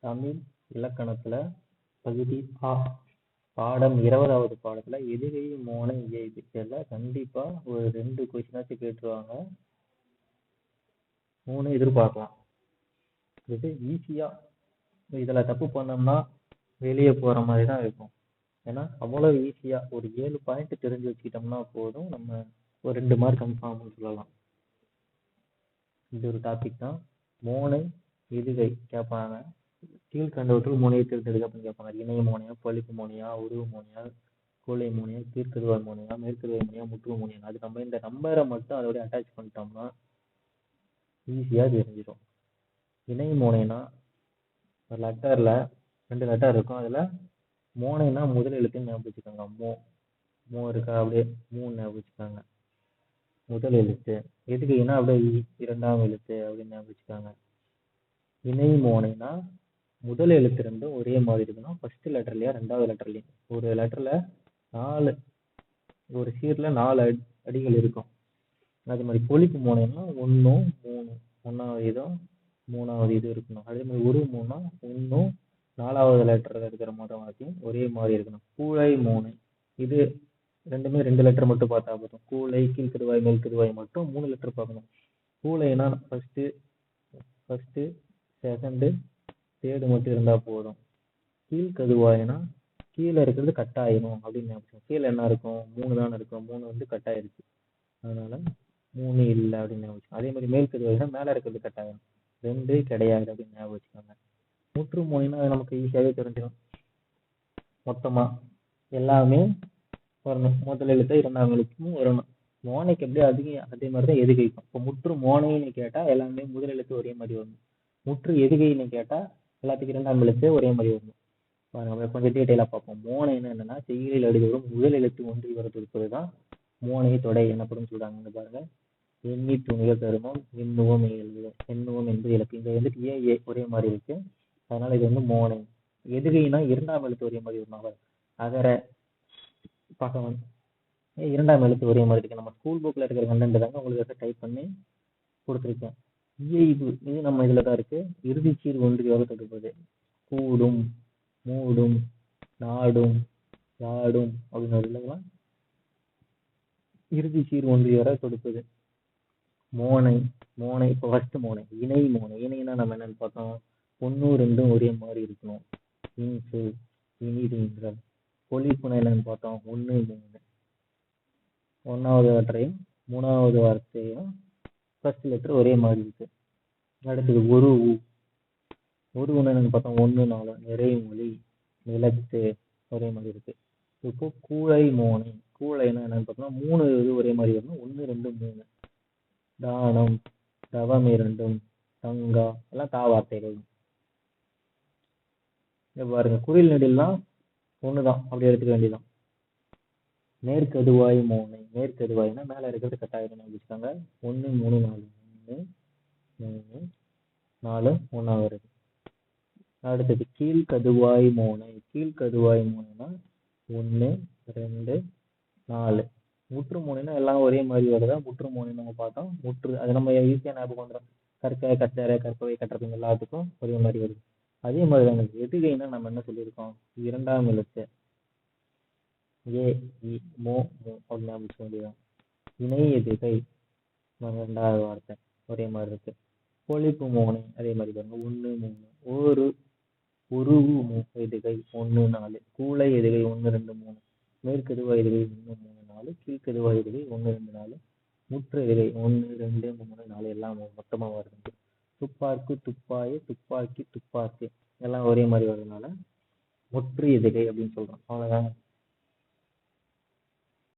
தமிழ் இலக்கணத்துல பகுதி ஆ பாடம் 20வது பாடத்துல எதுகை மோனை இயைபுல கண்டிப்பா ஒரு 2 கொஸ்டினாச்சும் கேட்டுருவாங்க. 3 எதிர்பார்க்கலாம். இது ஈஸியா இதுல தப்பு பண்ணோம்னா வெளியே போற மாதிரி தான் இருக்கும். ஏன்னா அவ்வளவு ஈஸியா ஒரு 7 பாயிண்ட் தெரிஞ்சு வச்சுக்கிட்டோம்னா போதும், நம்ம ஒரு 2 மார்க் கன்ஃபார்ம் சொல்லலாம். இது ஒரு டாபிக் தான். மோனை எதுகை கேட்பாங்க. கீழ்கண்டவற்றுள் மோனையை தேர்ந்தெடுக்க அப்படின்னு கேட்பாங்க. இணை மோனையா, பொழிப்பு மோனையா, உருவு மோனையா, கூலை மோனையா, கீழ்கதுவாய் மோனையா, மேற்கதுவாய் மோனையா, முற்றுவு மோனையா. அது நம்ம இந்த நம்பரை மட்டும் அதோட அட்டாச் பண்ணிட்டோம்னா ஈஸியா தெரிஞ்சிடும். இணை மோனைனா ஒரு லெட்டர்ல 2 லெட்டர் இருக்கும். அதுல மோனைனா முதல் எழுத்து ஞாபகம் வச்சுக்கோங்க. மோ இருக்கா, அப்படியே 3 ஞாபகம் வச்சுக்காங்க முதல் எழுத்து. எதுகைனா அப்படியே 2ஆம் எழுத்து அப்படின்னு ஞாபகம் வச்சுக்காங்க. இணை மோனைனா முதல் எழுத்து ரெண்டும் ஒரே மாதிரி இருக்கணும். ஃபர்ஸ்ட் லெட்டர்லயா 2வது லெட்டர்லயும். ஒரு லெட்டர்ல 4 ஒரு சீர்ல 4 அடிகள் இருக்கும். அது மாதிரி பொழிப்பு மோனைனா 1 3 1வது இதும் 3வது இது இருக்கணும். அதே மாதிரி ஒரு மூணா 1 4வது லெட்டர்ல இருக்கிற மொத்தம் ஒரே மாதிரி இருக்கணும். கூழை மோனை இது ரெண்டுமே 2 லெட்டர் மட்டும் பார்த்தா போதும். கூழை, கீழ்கதுவாய், மேல்கதுவாய் மட்டும் 3 லெட்டர் பார்க்கணும். கூழைனா ஃபர்ஸ்ட் செகண்ட் தேர்டு மட்டும் இருந்தா போதும். கீழ்கதுவாய்னா கீழே இருக்கிறது கட் ஆயிரும் அப்படின்னு நினைச்சோம். கீழே என்ன இருக்கும், 3 தானே இருக்கும். 3 கட் ஆயிருச்சு, அதனால 3 இல்லை அப்படின்னு ஞாபகம். அதே மாதிரி மேல்கதுவாய்னா மேல இருக்கிறது கட் ஆயிரும், 2 கிடையாது அப்படின்னு ஞாபகம் வச்சுக்கோங்க. முற்று மோனைனா அது நமக்கு ஈஸியாவே தெரிஞ்சிடும். மொத்தமா எல்லாமே வரணும். முதல் எழுத்து 2ஆம் எழுத்தும் வரணும். மோனைக்கு எப்படி அதே மாதிரிதான் எதுகைக்கும். இப்போ முற்று மோனைன்னு கேட்டா எல்லாமே முதல் எழுத்து ஒரே மாதிரி வரணும். முற்று எதுகைன்னு கேட்டா எல்லாத்துக்கும் 2ஆம் எழுத்து ஒரே மாதிரி வரணும். நம்ம கொஞ்சம் டீட்டெயிலா பார்ப்போம். மோனைன்னு என்னன்னா செய்யுளில் அடிதோறும் முதல் எழுத்து ஒன்றி வரதுதான் மோனை தொடை எனப்படும் சொல்றாங்க. பாருங்க, எண்ணி துணிக தருமம், எண்ணுவோம் எண்ணுவோம் என்பது இலக்கு. இங்க வந்துட்டு ஏ ஒரே மாதிரி இருக்கு, அதனால இது வந்து மோனை. எதுகைனா 2ஆம் எழுத்து ஒரே மாதிரி வரணும். அகர பகவன் 2ஆம் எழுத்து ஒரே மாதிரி இருக்கு. நம்ம ஸ்கூல் புக்ல இருக்கிற கண்டென்ட் தாங்க உங்களுக்கு டைப் பண்ணி கொடுத்துருக்கேன். இயைபு இது நம்ம இதுலதான் இருக்கு. இறுதிச்சீர் ஒன்றியோட தொடர்பது. கூடும், மூடும், நாடும், யாடும் அப்படின்னு இல்லைங்களா, இறுதிச்சீர் ஒன்றியோட கொடுப்பது. மோனை இப்போ ஃபர்ஸ்ட் மோனை. இணை மோனை. இணைனா நம்ம என்னன்னு பார்த்தோம், 1 2 ஒரே மாதிரி இருக்கணும். இன்சு இனிதுங்கிறல். பொழிப்புனை என்னன்னு பார்த்தோம், 1 3 1வது வார்த்தையும் 3வது வார்த்தையும் ஃபர்ஸ்ட் லெட்டர் ஒரே மாதிரி இருக்கு. அடுத்தது ஒரு என்னன்னு பார்த்தோம், 1 4 நிறைமொழி நிலத்து ஒரே மாதிரி இருக்கு. இப்போ கூழை மோனை. கூழைனா என்னன்னு பார்த்தோம்னா 3 இது ஒரே மாதிரி வரணும். 1 2 3. தானம், தவம் இரண்டும், தங்கா எல்லாம் தா வார்த்தைகள். பாருங்க, குறில் நெடில்லாம் ஒண்ணுதான், அப்படி எடுத்துக்க வேண்டியதான். மேற்கதுவாய் மோனை. மேற்கதுவாய்னா மேல இருக்கிறது கட்டாயம் வச்சுக்காங்க. 1 3 4 1 3 4 1 வருது. அடுத்தது கீழ்கதுவாய் மோனை. கீழ்கதுவாய் மோனைனா 1 2 4. முற்று மோனைனா எல்லாம் ஒரே மாதிரி வருதா. முற்று மோனை நம்ம பார்த்தோம். முற்று அது நம்ம ஈஸியா ஞாபகம் வந்துடும். கற்க, கற்றரை, கற்பவை, கற்றபின் எல்லாத்துக்கும் ஒரே மாதிரி வருது. அதே மாதிரி தாங்க எதுகைனா நம்ம என்ன சொல்லியிருக்கோம், 2ஆம் எழுத்து ஏ இ மோ அப்படின்னு ஞாபகம் வேண்டியதான். இணை எதுகை 2வது வார்த்தை ஒரே மாதிரி இருக்கு. பொழிப்பு மோனை அதே மாதிரி பாருங்க, 1 3. உருவு எதுகை 1 4. கூலை எதுகை 1 2 3. மேற்கதுவாய் எதுகை 1 3 4. கீழ்கதுவாய் எதுகை 1 2 4. முற்று எதுகை 1 2 3 4 எல்லாம் மொத்தமா வருது. துப்பாக்கு, துப்பாய, துப்பாக்கி, துப்பாக்கு எல்லாம் ஒரே மாதிரி வர்றதுனால முற்று எதுகை அப்படின்னு சொல்றோம். அவ்வளவுதாங்க.